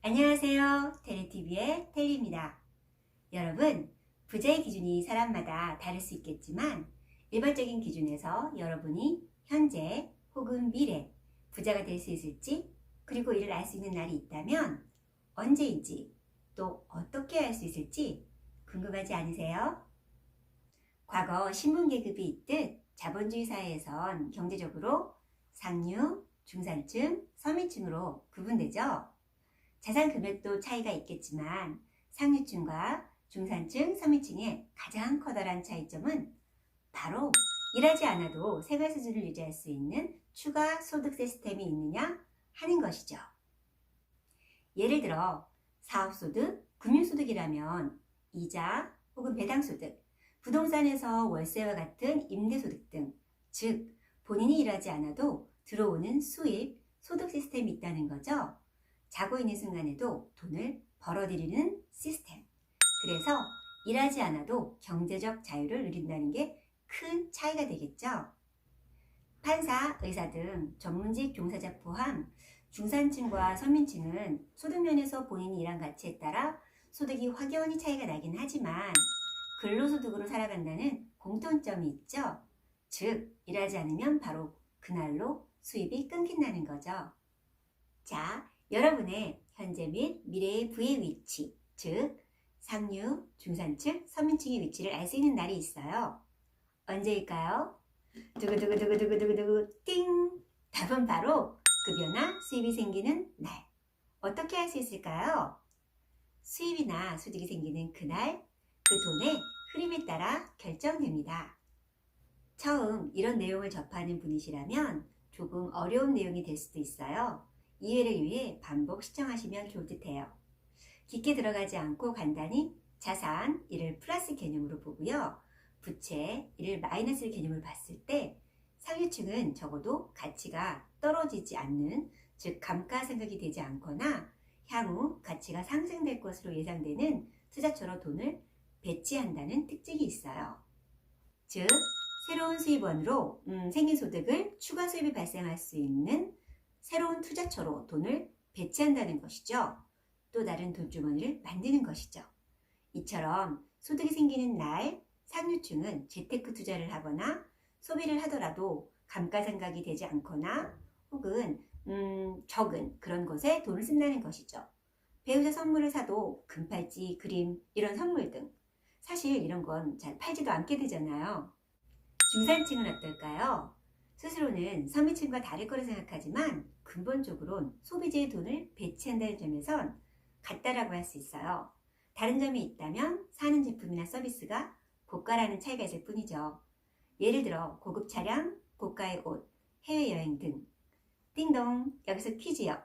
안녕하세요. 텔레TV의 텔리입니다. 여러분, 부자의 기준이 사람마다 다를 수 있겠지만 일반적인 기준에서 여러분이 현재 혹은 미래 부자가 될 수 있을지, 그리고 이를 알 수 있는 날이 있다면 언제인지, 또 어떻게 알 수 있을지 궁금하지 않으세요? 과거 신분 계급이 있듯 자본주의 사회에선 경제적으로 상류, 중산층, 서민층으로 구분되죠. 자산 금액도 차이가 있겠지만 상류층과 중산층, 서민층의 가장 커다란 차이점은 바로 일하지 않아도 생활 수준을 유지할 수 있는 추가 소득 시스템이 있느냐 하는 것이죠. 예를 들어 사업소득, 금융소득이라면 이자 혹은 배당소득, 부동산에서 월세와 같은 임대소득 등, 즉 본인이 일하지 않아도 들어오는 수입, 소득 시스템이 있다는 거죠. 자고 있는 순간에도 돈을 벌어들이는 시스템. 그래서 일하지 않아도 경제적 자유를 누린다는 게 큰 차이가 되겠죠. 판사, 의사 등 전문직 종사자 포함 중산층과 서민층은 소득 면에서 본인이 일한 가치에 따라 소득이 확연히 차이가 나긴 하지만 근로소득으로 살아간다는 공통점이 있죠. 즉, 일하지 않으면 바로 그날로 수입이 끊긴다는 거죠. 자, 여러분의 현재 및 미래의 부의 위치, 즉 상류, 중산층, 서민층의 위치를 알 수 있는 날이 있어요. 언제일까요? 두구두구두구두구두구두구 띵! 답은 바로 급여나 수입이 생기는 날. 어떻게 할 수 있을까요? 수입이나 소득이 생기는 그날, 그 돈의 흐름에 따라 결정됩니다. 처음 이런 내용을 접하는 분이시라면 조금 어려운 내용이 될 수도 있어요. 이해를 위해 반복 시청하시면 좋을 듯해요. 깊게 들어가지 않고 간단히 자산, 이를 플러스 개념으로 보고요. 부채, 이를 마이너스 개념으로 봤을 때 상류층은 적어도 가치가 떨어지지 않는, 즉 감가상각이 되지 않거나 향후 가치가 상승될 것으로 예상되는 투자처로 돈을 배치한다는 특징이 있어요. 즉 새로운 수입원으로 생긴 소득을 추가 수입이 발생할 수 있는 새로운 투자처로 돈을 배치한다는 것이죠. 또 다른 돈주머니를 만드는 것이죠. 이처럼 소득이 생기는 날 상류층은 재테크 투자를 하거나 소비를 하더라도 감가상각이 되지 않거나 혹은 적은 그런 것에 돈을 쓴다는 것이죠. 배우자 선물을 사도 금팔찌, 그림, 이런 선물 등 사실 이런 건 잘 팔지도 않게 되잖아요. 중산층은 어떨까요? 스스로는 서민층과 다를 거라 생각하지만 근본적으론 소비재의 돈을 배치한다는 점에선 같다라고 할 수 있어요. 다른 점이 있다면 사는 제품이나 서비스가 고가라는 차이가 있을 뿐이죠. 예를 들어 고급 차량, 고가의 옷, 해외여행 등. 띵동, 여기서 퀴즈요.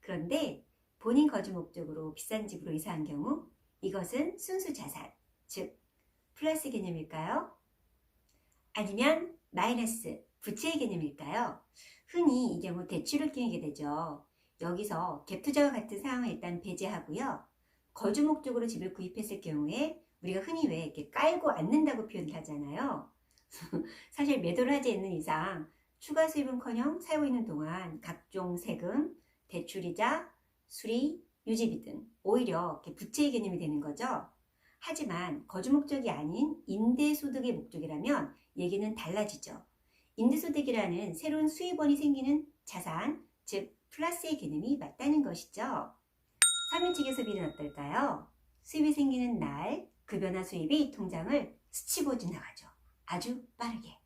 그런데 본인 거주 목적으로 비싼 집으로 이사한 경우 이것은 순수 자산, 즉 플러스 개념일까요? 아니면 마이너스, 부채의 개념일까요? 흔히 이 경우 대출을 끼게 되죠. 여기서 갭투자와 같은 상황을 일단 배제하고요. 거주 목적으로 집을 구입했을 경우에 우리가 흔히 왜 이렇게 깔고 앉는다고 표현을 하잖아요. 사실 매도를 하지 않는 이상 추가 수입은커녕 살고 있는 동안 각종 세금, 대출이자, 수리, 유지비 등 오히려 이렇게 부채의 개념이 되는 거죠. 하지만 거주 목적이 아닌 임대소득의 목적이라면 얘기는 달라지죠. 임대소득이라는 새로운 수입원이 생기는 자산, 즉 플러스의 개념이 맞다는 것이죠. 서민층의 소비는 어떨까요? 수입이 생기는 날 급여나 수입이 통장을 스치고 지나가죠. 아주 빠르게.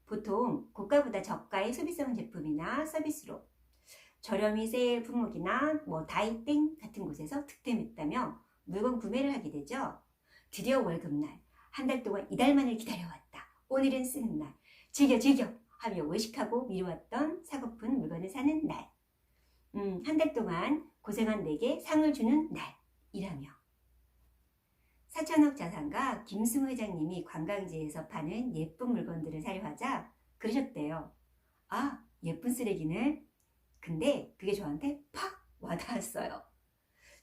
보통 고가보다 저가의 소비성 제품이나 서비스로 저렴이 세일 품목이나 다이땡 같은 곳에서 득템했다며 물건 구매를 하게 되죠. 드디어 월급날, 한 달 동안 이달만을 기다려왔다. 오늘은 쓰는 날, 즐겨 하며 외식하고 미루었던 사고픈 물건을 사는 날, 한 달 동안 고생한 내게 상을 주는 날이라며. 4천억 자산가 김승우 회장님이 관광지에서 파는 예쁜 물건들을 사려 하자 그러셨대요. 아, 예쁜 쓰레기네. 근데 그게 저한테 팍 와닿았어요.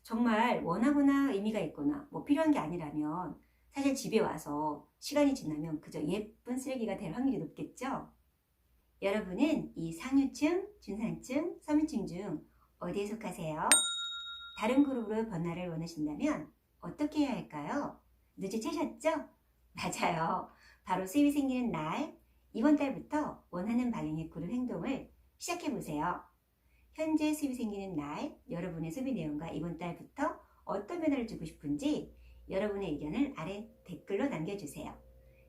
정말 원하거나 의미가 있거나 필요한 게 아니라면 사실 집에 와서 시간이 지나면 그저 예쁜 쓰레기가 될 확률이 높겠죠? 여러분은 이 상류층, 중산층, 서민층 중 어디에 속하세요? 다른 그룹으로 변화를 원하신다면 어떻게 해야 할까요? 눈치채셨죠? 맞아요. 바로 수입이 생기는 날, 이번 달부터 원하는 방향의 그룹 행동을 시작해보세요. 현재 수입이 생기는 날, 여러분의 소비 내용과 이번 달부터 어떤 변화를 주고 싶은지 여러분의 의견을 아래 댓글로 남겨주세요.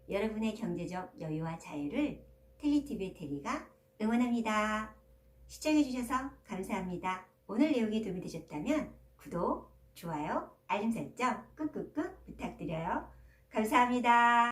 여러분의 경제적 여유와 자유를 텔리TV의 테리가 응원합니다. 시청해주셔서 감사합니다. 오늘 내용이 도움이 되셨다면 구독, 좋아요, 알림 설정 꾹꾹꾹 부탁드려요. 감사합니다.